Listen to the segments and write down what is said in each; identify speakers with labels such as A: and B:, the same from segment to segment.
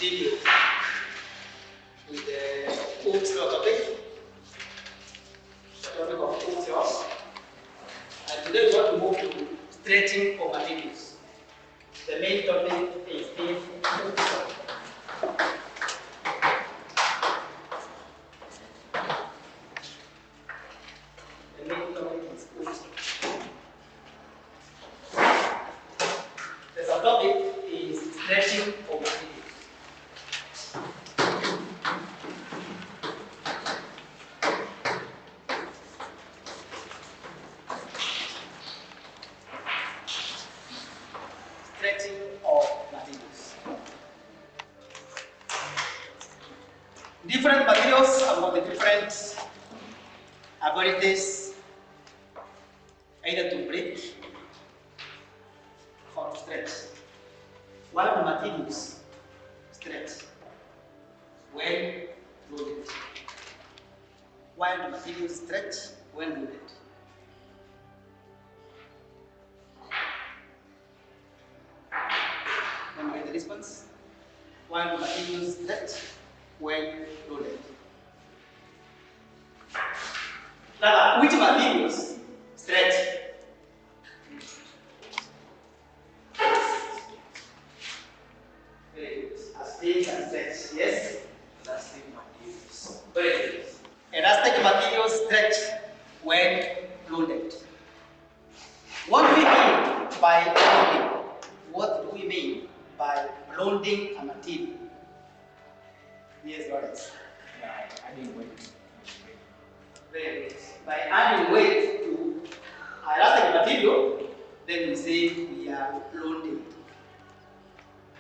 A: continue with the hooks topic. The topic of hooks loss. And today we want to move to stretching for materials. The main topic is this hooks. The main topic is hooks. The subtopic is stretching for materials. Stretching of materials. Different materials have got the different abilities either to break or to stretch. One of the materials stretch when loaded. While the materials stretch when loaded. Can you get the response? While the materials stretch when loaded. Now, which materials stretch? Very good. Elastic and stretch, yes? Elastic materials. Very good. Elastic materials stretch when loaded. What do we mean by loading? What do we mean by loading a material? Yes, Lawrence.
B: Adding weight.
A: Very good. By adding weight to elastic material, then we say we are loading.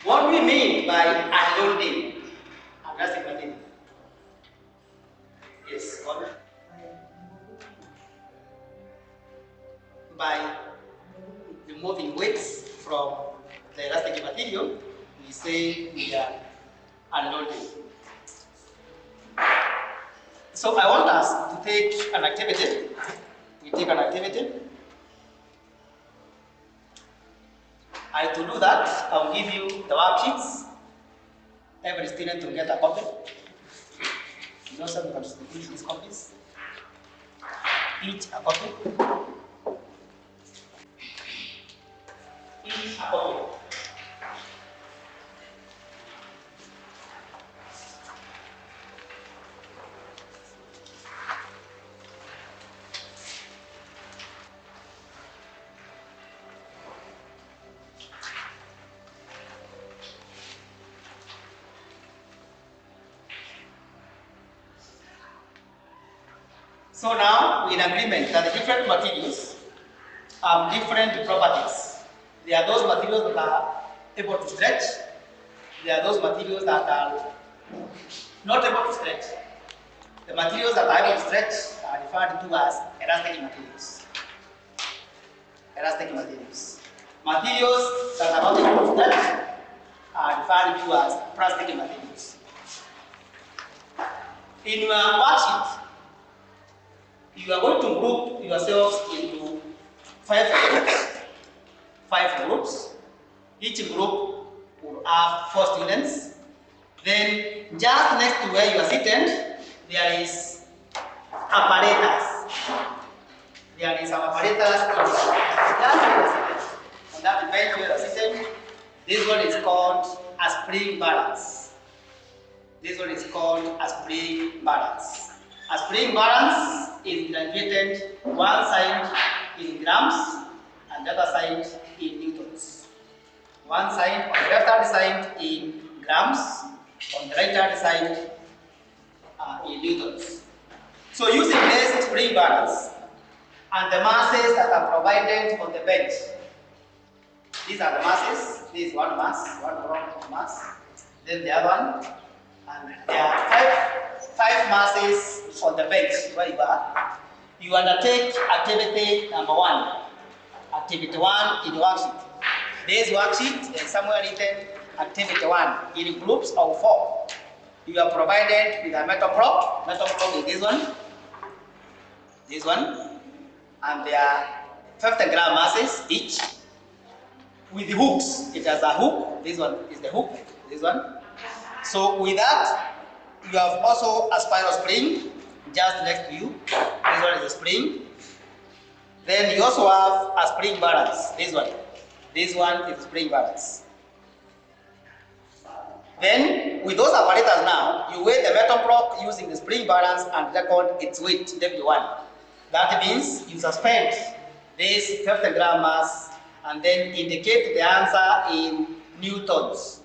A: What do we mean by unloading elastic material? Yes, Colin. By removing weights from the elastic material, we say we are unloading. So I want us to take an activity. We take an activity. And to do that, I'll give you the worksheets. Every student will get a copy. You also can distribute these copies. Each a copy. Each a copy. So now we're in agreement that the different materials have different properties. There are those materials that are able to stretch. There are those materials that are not able to stretch. The materials that are able to stretch are referred to as elastic materials. Elastic materials. Materials that are not able to stretch are referred to as plastic materials. In your worksheet, you are going to group yourselves into 5 groups. 5 groups. Each group will have 4 students. Then, just next to where you are seated, there is apparatus. There is some apparatus just where you are seated. On that bench where you are seated, this one is called a spring balance. This one is called a spring balance. A spring balance is graduated one side in grams and the other side in newtons. One side on the left hand side in grams, on the right hand side in newtons. So using this spring balance and the masses that are provided on the bench, these are the masses. This is one mass, one round mass, then the other one, and there are five masses on the bench where you are. You undertake activity number 1. Activity 1 in the worksheet. This worksheet is somewhere written activity 1 in groups of 4. You are provided with a metal prop. Metal prop is this one, and there are 50-gram masses each. With the hooks, it has a hook. This one is the hook. This one. So with that, you have also a spiral spring just next to you. This one is a spring. Then you also have a spring balance. This one. This one is spring balance. Then with those apparatus now, you weigh the metal block using the spring balance and record its weight, W1. That means you suspend this 50 gram mass and then indicate the answer in newtons.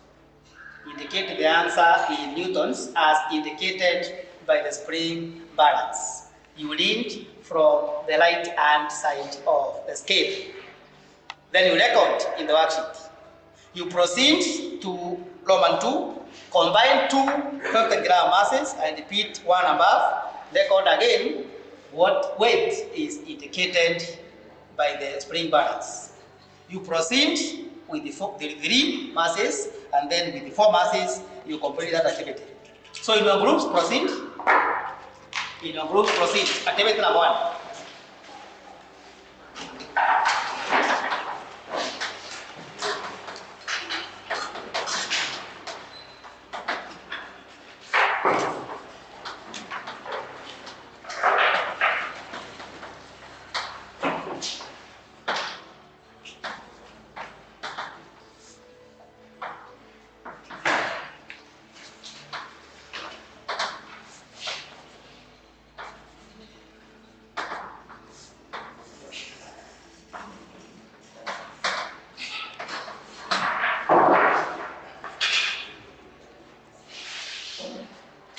A: Indicate the answer in newtons as indicated by the spring balance. You read from the right hand side of the scale. Then you record in the worksheet. You proceed to Roman 2, combine two 50 gram masses and repeat one above. Record again what weight is indicated by the spring balance. You proceed with the three masses and then with the four masses you complete that activity. So in your groups proceed. In your groups proceed. Activity number 1.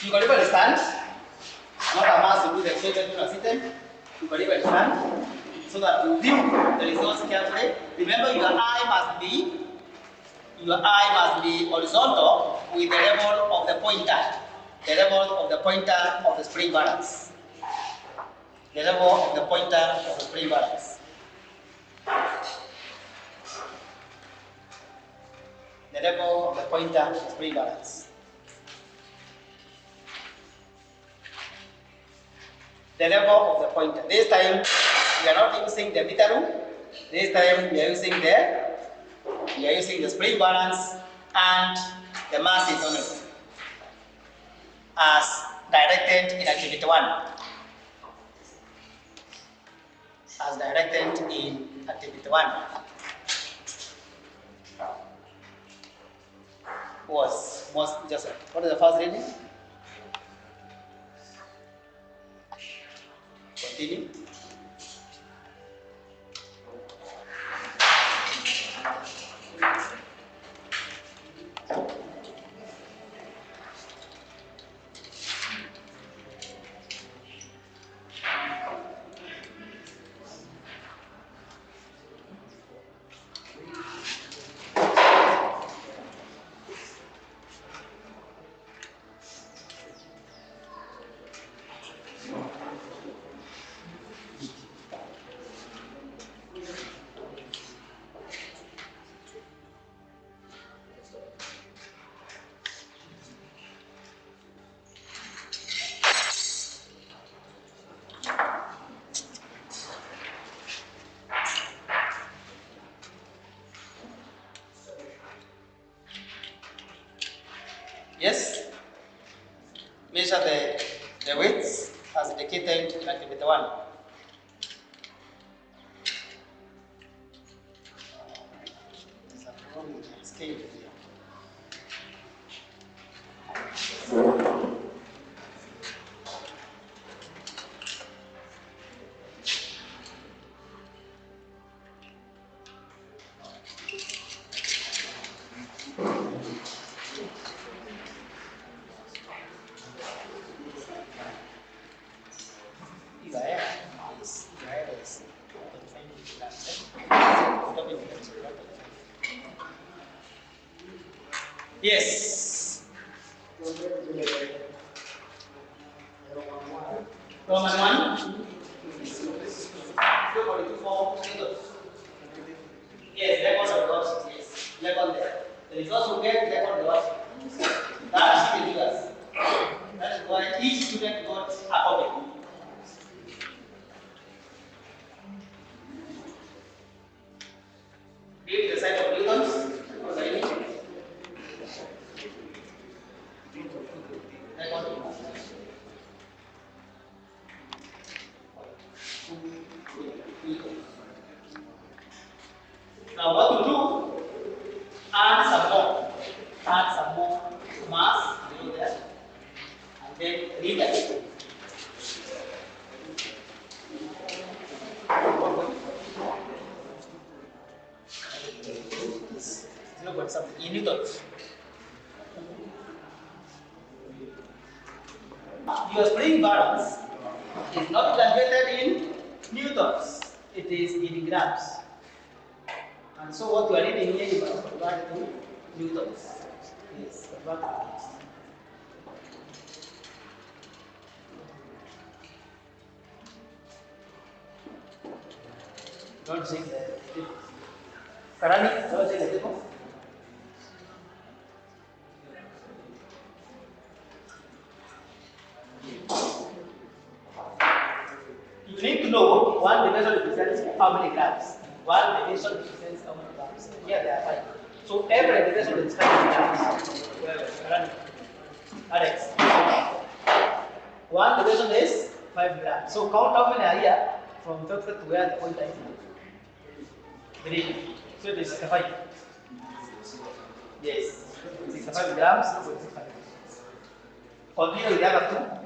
A: You can even stand, not a mass to do the experiment in a system. You can even stand so that you view the results carefully. Remember, your eye must be horizontal with the level of the pointer. The level of the pointer of the spring balance. The level of the pointer of the spring balance. The level of the pointer of the spring balance. The level of the pointer. This time we are not using the meter rule. This time we are using the spring balance and the masses only as directed in activity 1. As directed in activity 1. Was just what is the first reading? Continue. Yes, measure the weights as indicated in activity 1. There's a wrong scale here. Yes. Roman 1. Yes, record the worksheet. Yes, record there. The results will get record the worksheet. That is the figures. That is why each student got a copy. Give the sign of newtons. add some more mass below there, and then read in newtons. Your spring balance is not calculated in newtons, it is in grams. And so what you are reading here, you must convert to newtons. Yes, convert to newtons. Don't check the table. Karani, don't check the table. You need to know one dimension represents how many grams. One dimension represents how many grams. Here they are 5. So every dimension is 5 grams. Well, Alex. One dimension is 5 grams. So count how many are here from top to where the point is. 3. So it is 65. Yes. 65 grams. Continue with the other 2.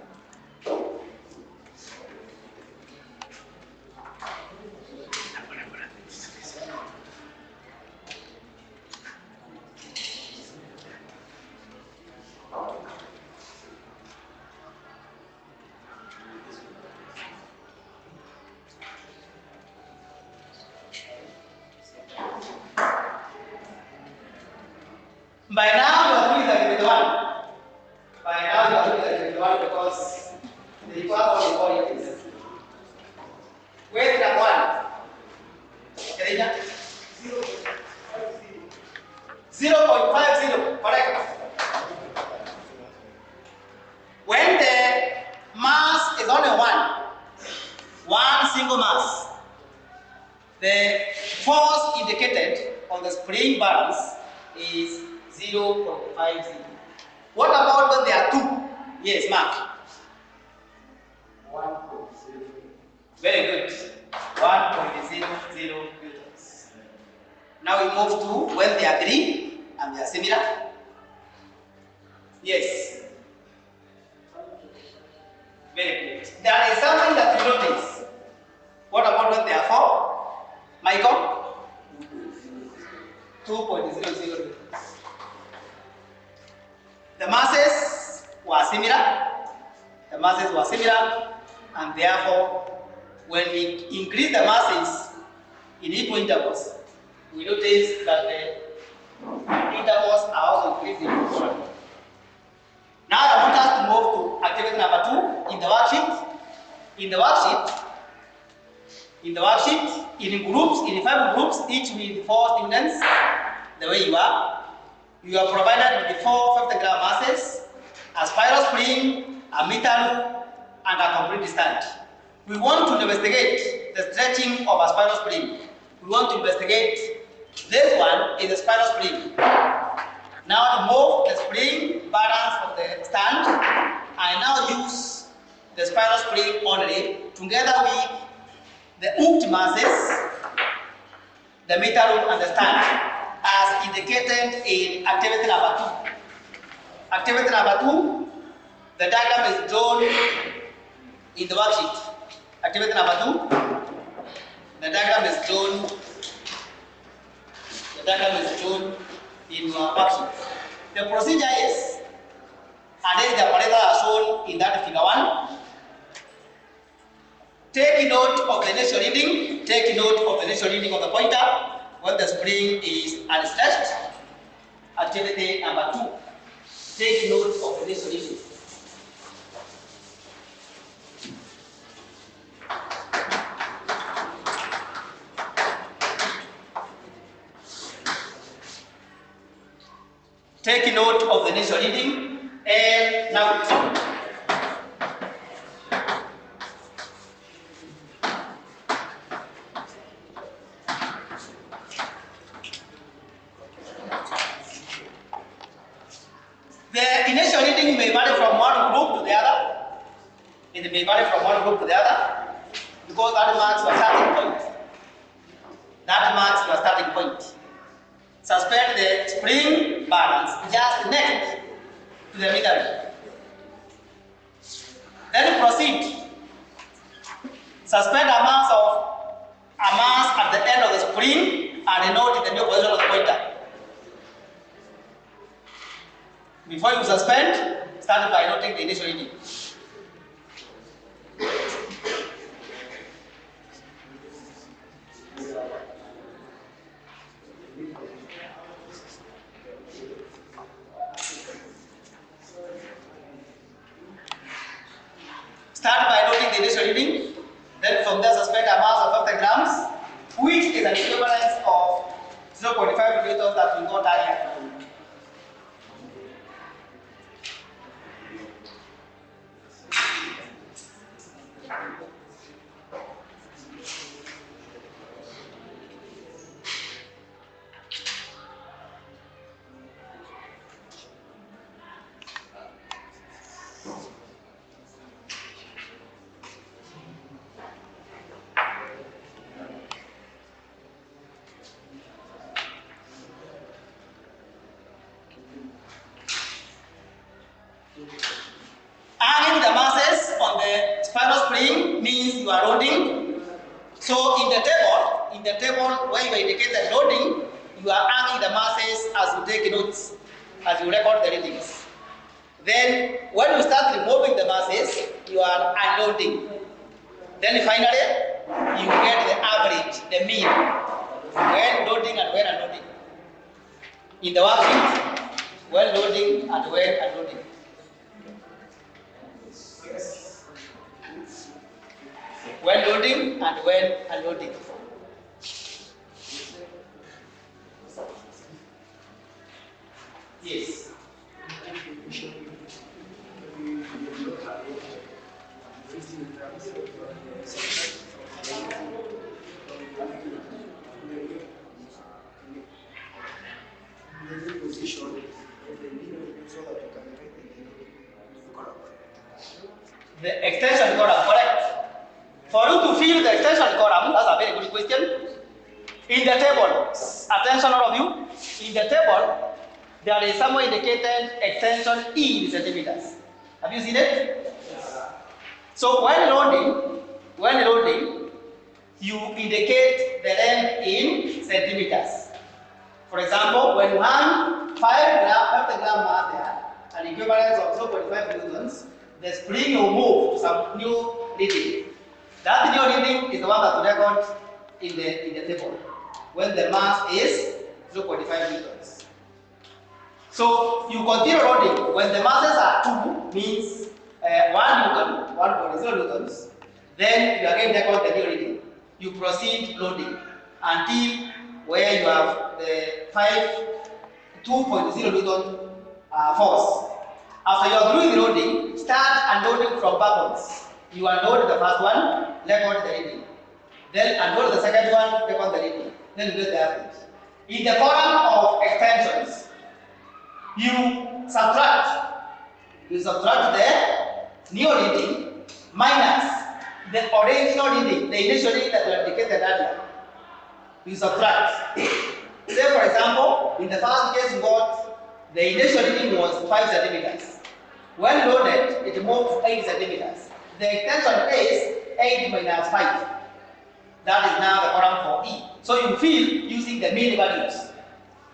A: By now, you are doing the grade 1. By now, you are doing the grade 1 because the equal of the is. Where is that 1? Kerja? 0.50. Correct. When the mass is only one single mass, the force indicated on the spring balance is 0.50. What about when there are 2? Yes, Mark.
B: 1.0.
A: Very good. 1.00 newtons. Now we move to when they are 3 and they are similar. Yes. Very good. There is something that you notice. What about when they are 4? Michael? 2.00 newtons. The masses were similar, and therefore, when we increase the masses in equal intervals, we notice that the intervals are also increasing. Now I want us to move to activity number 2 in the worksheet. In the worksheet, in groups, in 5 groups, each with 4 students, the way you are provided with the 4 50 gram masses, a spiral spring, a meter loop, and a complete stand. We want to investigate the stretching of a spiral spring. We want to investigate this one is a spiral spring. Now to move the spring balance of the stand, I now use the spiral spring only together with the hooked masses, the meter loop, and the stand, as indicated in activity number 2. Activity number 2, the diagram is drawn in the worksheet. Activity number 2, the diagram is drawn. The diagram is drawn in your worksheet. The procedure is, and then the parameters are shown in that figure 1. Take note of the initial reading. Take note of the initial reading of the pointer when the spring is unstretched. Activity number 2. Take note of the initial reading. Take note of the initial reading and now. The initial reading may vary from one group to the other. It may vary from one group to the other because that marks your starting point. That marks your starting point. suspend the spring balance just next to the meter. Then proceed. Suspend a mass at the end of the spring and note the new position of the pointer. Before you suspend, start by noting the initial reading. Start by noting the initial reading, then from there suspend a mass of 50 grams, which is an equivalent of 0.5 milliliters that we got earlier. Hanging the masses on the spiral spring means you are loading. So in the table where you indicate the loading, you are hanging the masses as you take notes, as you record the readings. Then when you start removing the masses, you are unloading. Then finally, you get the average, the mean, when loading and when unloading. In the worksheet, when loading and when unloading. When loading and when unloading. Yes. The extension column, correct? For you to fill the extension column, that's a very good question. In the table, attention all of you, in the table, there is somewhere indicated extension E in centimeters. Have you seen it? So when loading, you indicate the length in centimeters. For example, when you hang 50 gram mass there, an equivalent of 0.5 newtons, the spring will move to some new reading. That new reading is the one that we record in the table when the mass is 0.5 newtons. So you continue loading when the masses are 2, means 1 newton, 1.0 newtons. Then you again record the new reading. You proceed loading until where you have the 2.0 newton force. After you are doing the loading, start unloading from backwards. You unload the first one, record the reading. Then unload the second one, record the reading. Then you get the average. In the column of extensions, you subtract the new reading minus the original reading, the initial reading that you indicated earlier. You subtract. Say for example, in the first case you got the initial reading was 5 centimeters. When loaded, it moves 8 centimeters. The extension is 8 minus 5. That is now the column for E. So you fill using the mean values.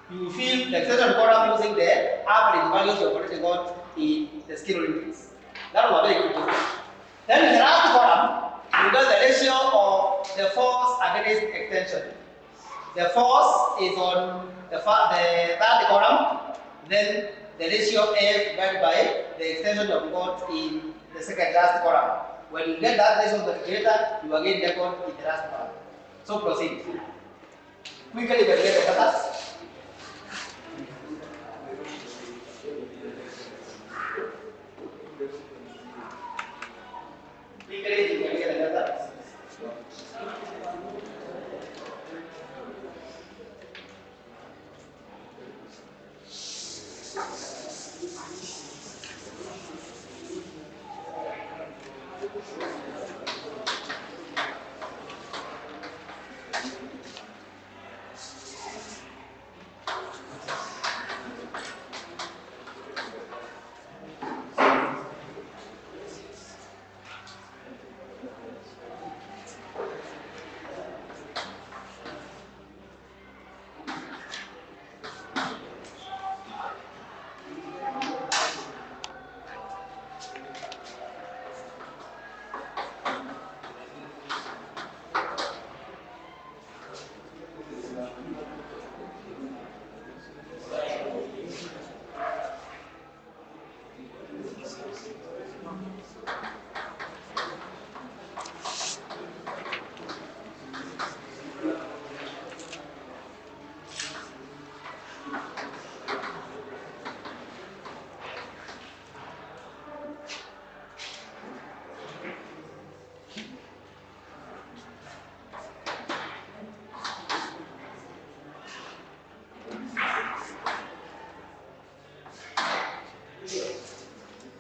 A: You fill the extension column using the average values you already got in the scale readings. That was a very good question. Then in the last column, you got the ratio of the force against extension. The force is on the third column, then the ratio of F divided by the extension you got in the second last column. When you get that ratio of the calculator, you again record in the last column. So proceed. Quickly calculate the data.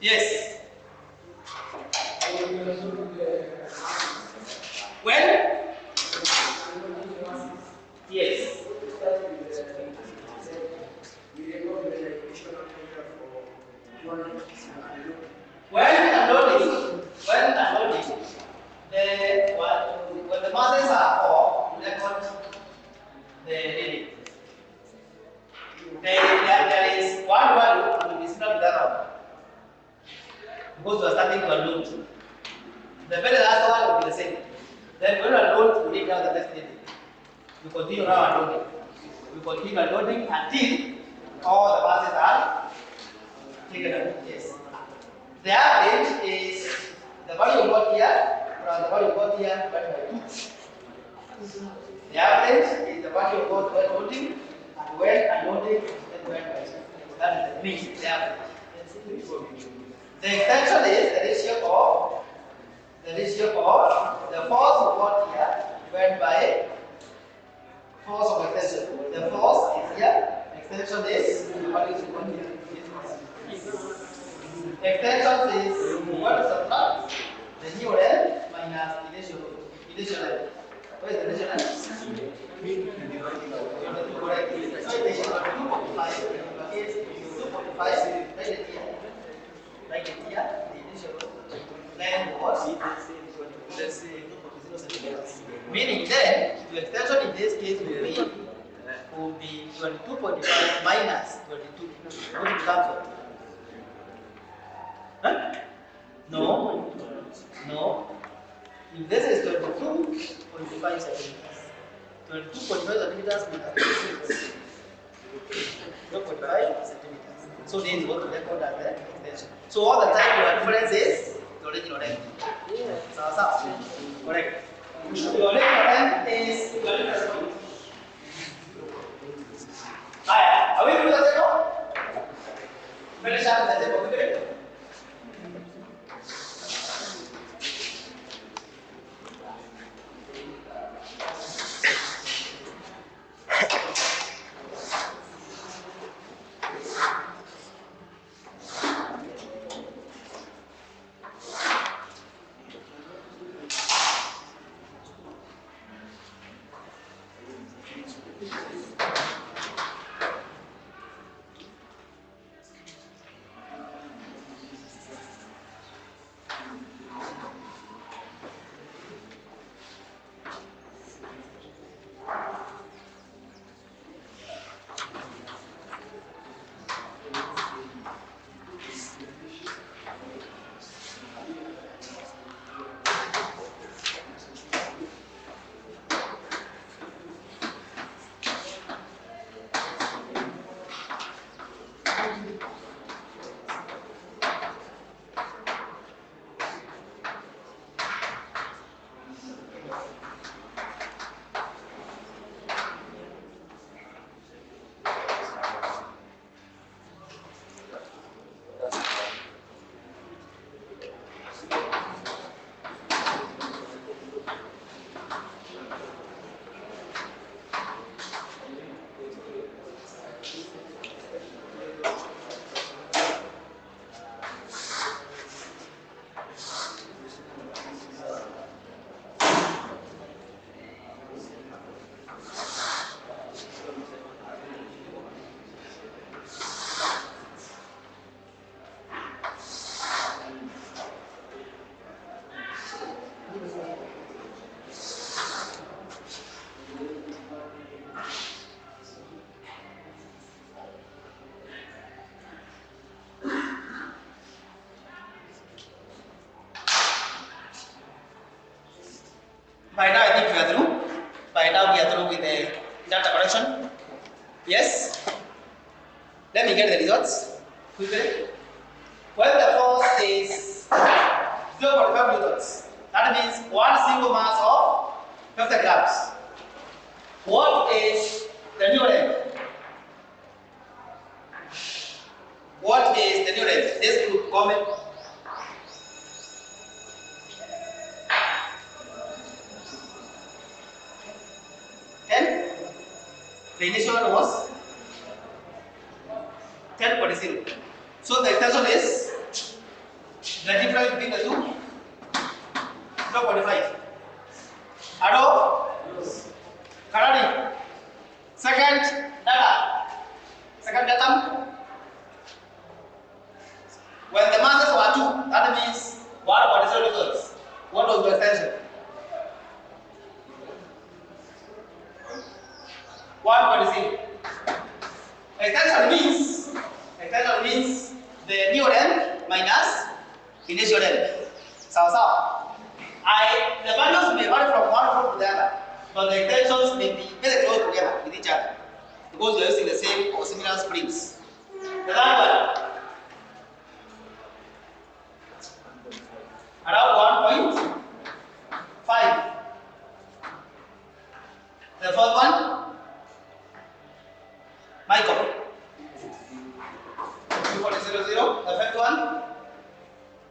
A: Yes. When? Yes. When unloading, when the masses are off, we record the reading. There is one value will be similar to that one because we are starting to unload. The very last one will be the same. Then when we unload, we read down the next reading. We continue now unloading. We continue unloading until all the masses are taken up. Yes. The average is the value you got here from the value you got here divided by 2. The average is the value you got when loading and when unloading then divided by 2. That is the mean, the average. The extension is the ratio of the force you got here divided by force of extension. The force is here, extension is the value you got here. Extension is what is subtract the new L minus initial L. What is the initial L? Correct. So it is 2.5. Okay, 2.5 like it here, the initial then was let's say 2.0 centimeters. Meaning then the extension in this case will be 22.5 minus 22. What is that? Huh? No. If this is 22.5 centimeters, 22.5 centimeters minus 0.5 centimeters. So this is what we record as the extension. So all the time your difference is the original length. Correct. Your original length is your difference. Are we doing that now? Very sharp, that's it. By now, I think we are through. By now, we are through with the data correction. Yes? Let me get the results quickly. When the force is 0.5 newtons, that means one single mass of 50 grams. What is the new length? What is the new length? This group comment. The initial one was 10.0. So the extension is The difference between the two? 0.5. Hello? Karani. Second data. Second datum. When the masses were 2, that means what about the results? What was the extension? 1.0. Extension means the new length minus initial length. So, the values may vary from one group to the other, but the extensions may be very close together with each other because we are using the same or similar springs. The third one, around 1.5. The fourth one, Michael. 2.00. The fifth one,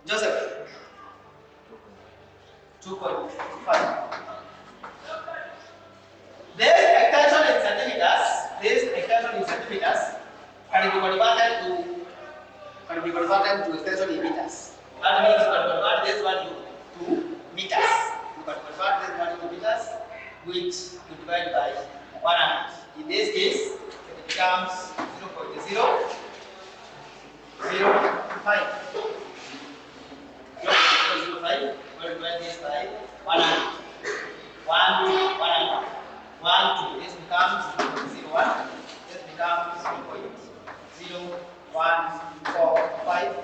A: Joseph. 2.5. This extension in centimeters can be converted to extension in meters. That means you can convert this value to meters. You can convert this value to meters, which you divide by 100. In this case, it becomes 0.005. 0.005. Multiply this by 100. 1, 2. This becomes 0.01. This becomes 0.0145.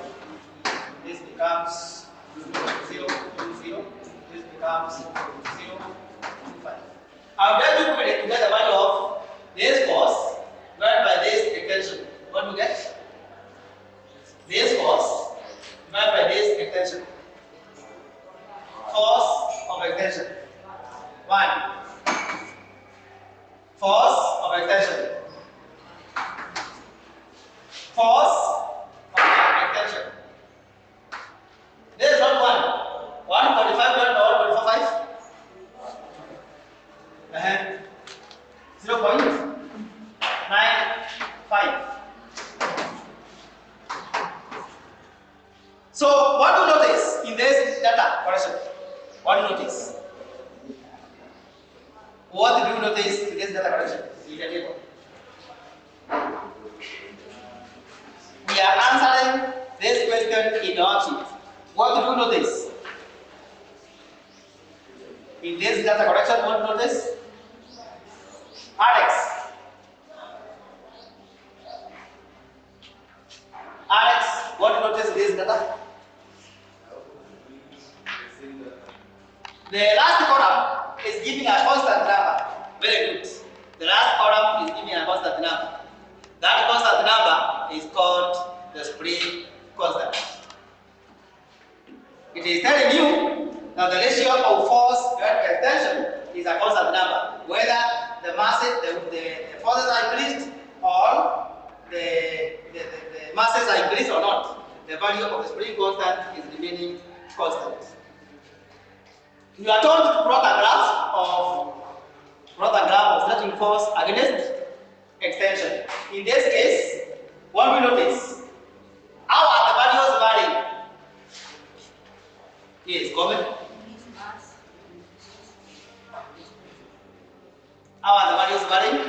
A: This becomes 0.020. This becomes 0.025. I'm going to put it together the value of this force divided by this extension. What do you get? This force divided by this extension. Force of extension. 1. Force of extension. Force of extension. This is not 1. 1.45 divided by 1.45. 0.95. So, what do you notice in this data correction? What do you notice? What do you notice in this data correction? We are answering this question in the worksheet. What do you notice? In this data correction, what do you notice? Alex. What do you notice in this data? The last column is giving a constant number. Very good. The last column is giving a constant number. That constant number is called the spring constant. It is telling you that the ratio of force divided by extension is a constant number. Whether the masses, the forces are increased or the masses are increased or not, the value of the spring constant is remaining constant. You are told to plot a graph of starting force against extension. In this case, what we notice? How are the values varying? Yes, comment. How are the values varying?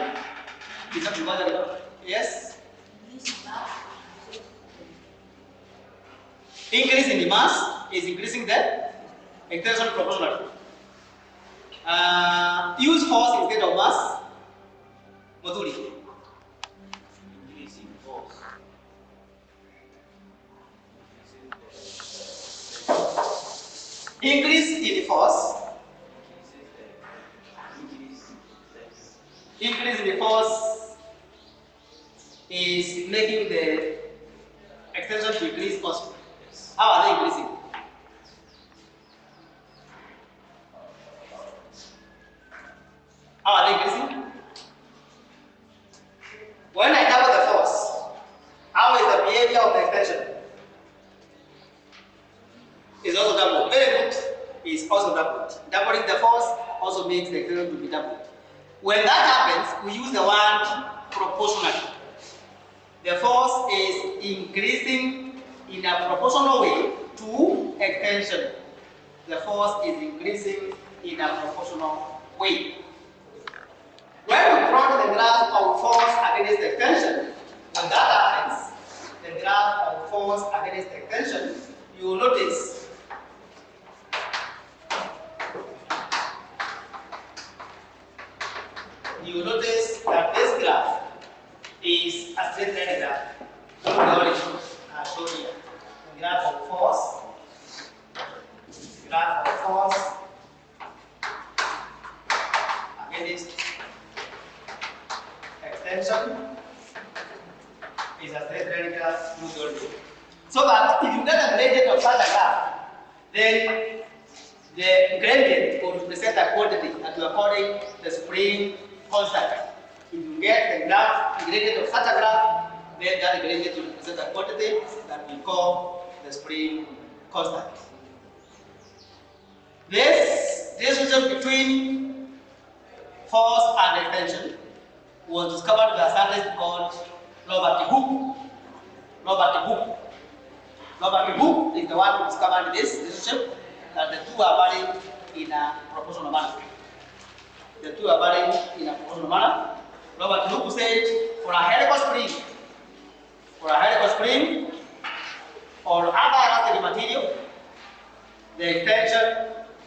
A: Is that because yes? Increase in the mass is increasing the extension proportionally. Use force instead of mass. Moduli. Increase in the force. Increase in the force is making the extension to increase constant. How are they increasing? How are they increasing? When I double the force, how is the behavior of the extension? Is also doubled. Very good. Is also doubled. Doubling the force also makes the extension to be doubled. When that happens, we use the word proportionally. The force is increasing in a proportional way to extension, the force is increasing in a proportional way. When we plot the graph of force against extension, when that happens, the graph of force against extension, you will notice that this graph is a straight line graph. From the origin, I'll show you. The graph of force against extension is a straight line graph from the origin. So that if you get a gradient of such a graph, then the gradient will represent a quantity that you are calling the spring constant. If you get the gradient of such a graph, then that gradient will represent a quantity that we call the spring constant. This relationship between force and extension was discovered by a scientist called Robert Hooke. Robert Hooke is the one who discovered this relationship, that the two are varying in a proportional manner. Robert Hooke said, for a helical spring or other elastic material, the extension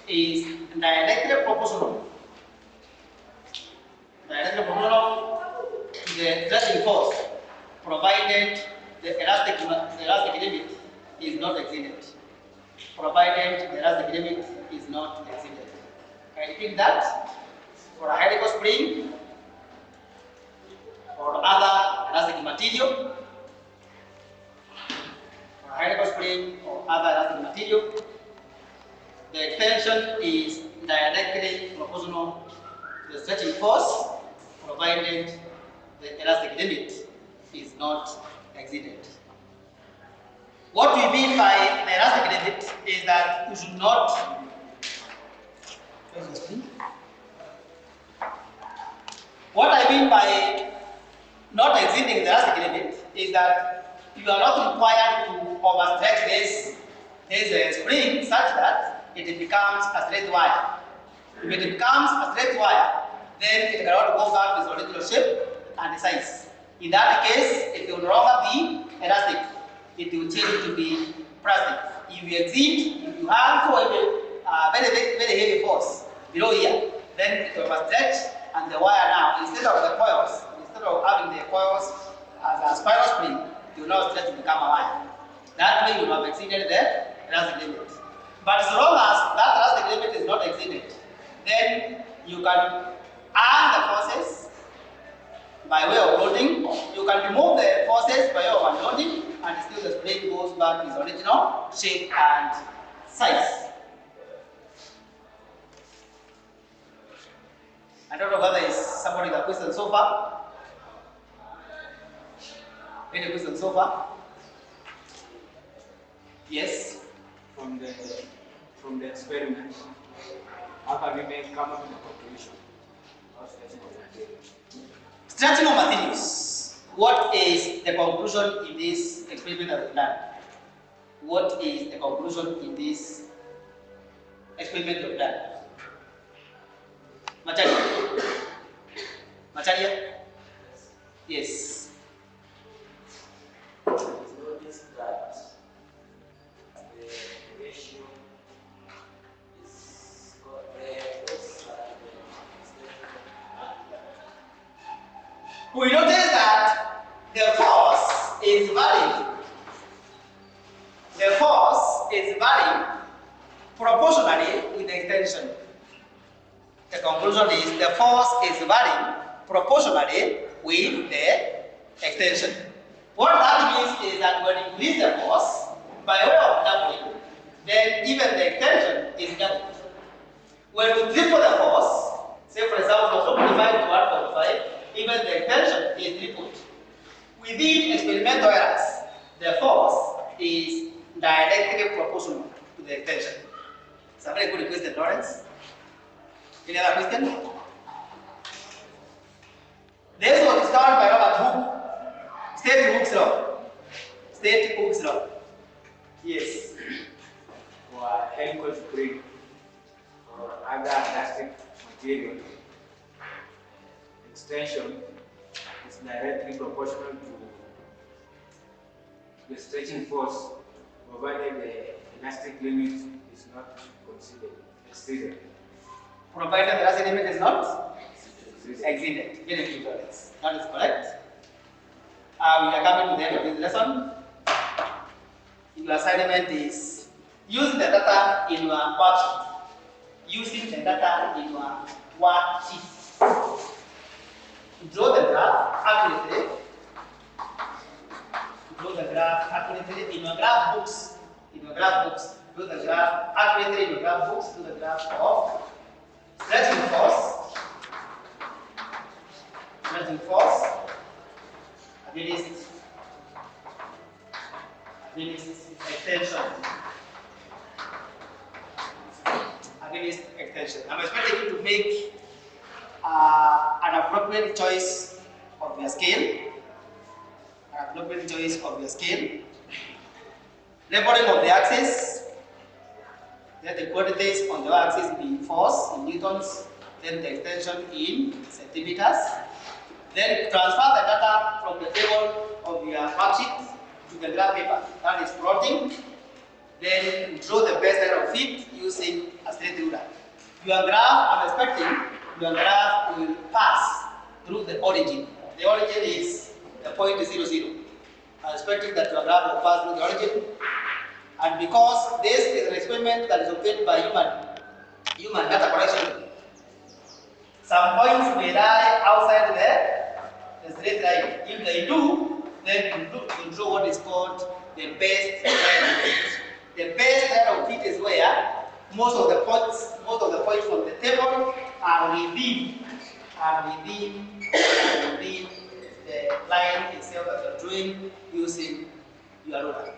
A: is directly proportional to the stretching force, provided the elastic limit is not exceeded. I repeat that. For a helical spring or other elastic material, the extension is directly proportional to the stretching force, provided the elastic limit is not exceeded. What we mean by the elastic limit is that you should not What I mean by not exceeding the elastic limit is that you are not required to overstretch this spring such that it becomes a straight wire. If it becomes a straight wire, then it cannot go back to its original shape and size. In that case, it will no longer be elastic. It will change to be plastic. If you have very heavy force below here, then it will overstretch, and the wire now, instead of having the coils as a spiral spring, it will now stretch to become a wire. That way you have exceeded the elastic limit. But as long as that elastic limit is not exceeded, then you can earn the forces by way of loading. You can remove the forces by way of unloading, and still the spring goes back to its original shape and size. I don't know whether is somebody got a question so far. Any question so far? Yes?
B: From the experiment, how can we come up with a conclusion of stretching of materials?
A: Stretching of materials. What is the conclusion in this experiment that we've done? What is the conclusion in this experiment we've done? Macharia? Yes.
C: Notice that the ratio is
A: we notice that the force is varying. The force is varying proportionally with the extension. The conclusion is the force is varying proportionally with the extension. What that means is that when you increase the force by way of doubling, then even the extension is doubled. When you triple the force, say for example from 2.5 to 1.5, even the extension is tripled. Within experimental errors, the force is directly proportional to the extension. It's a very good question, Lawrence. Any other question? This was discovered by Robert Hooke. State Hooke's law. Yes.
B: for a helical spring or other elastic material, extension is directly proportional to the stretching force, provided the elastic limit is not exceeded.
A: Provided the elastic limit is not exceeded. In equivalence. That is correct. We are coming to the end of this lesson. Your assignment is using the data in your worksheet. Using the data in your worksheet. Draw the graph accurately. Draw the graph accurately in your graph books. In your graph books. Draw the graph accurately in your graph books. Do the graph of stretching force. Stretching force against extension. Against extension. I'm expecting you to make an appropriate choice of your scale. An appropriate choice of your scale. Leveling of the axis. Let the quantities on the axis be force in newtons, then the extension in centimeters. Then transfer the data from the table of your worksheet to the graph paper. That is plotting. Then draw the baseline of it using a straight ruler. Your graph, I'm expecting, your graph will pass through the origin. The origin is the point 0, 0. I'm expecting that your graph will pass through the origin. And because this is an experiment that is obtained by human data collection, some points may lie outside the straight line. If they do, then you draw what is called the base line of fit. The base line of fit is where most of the points from the table are within the line itself that you're drawing using your ruler.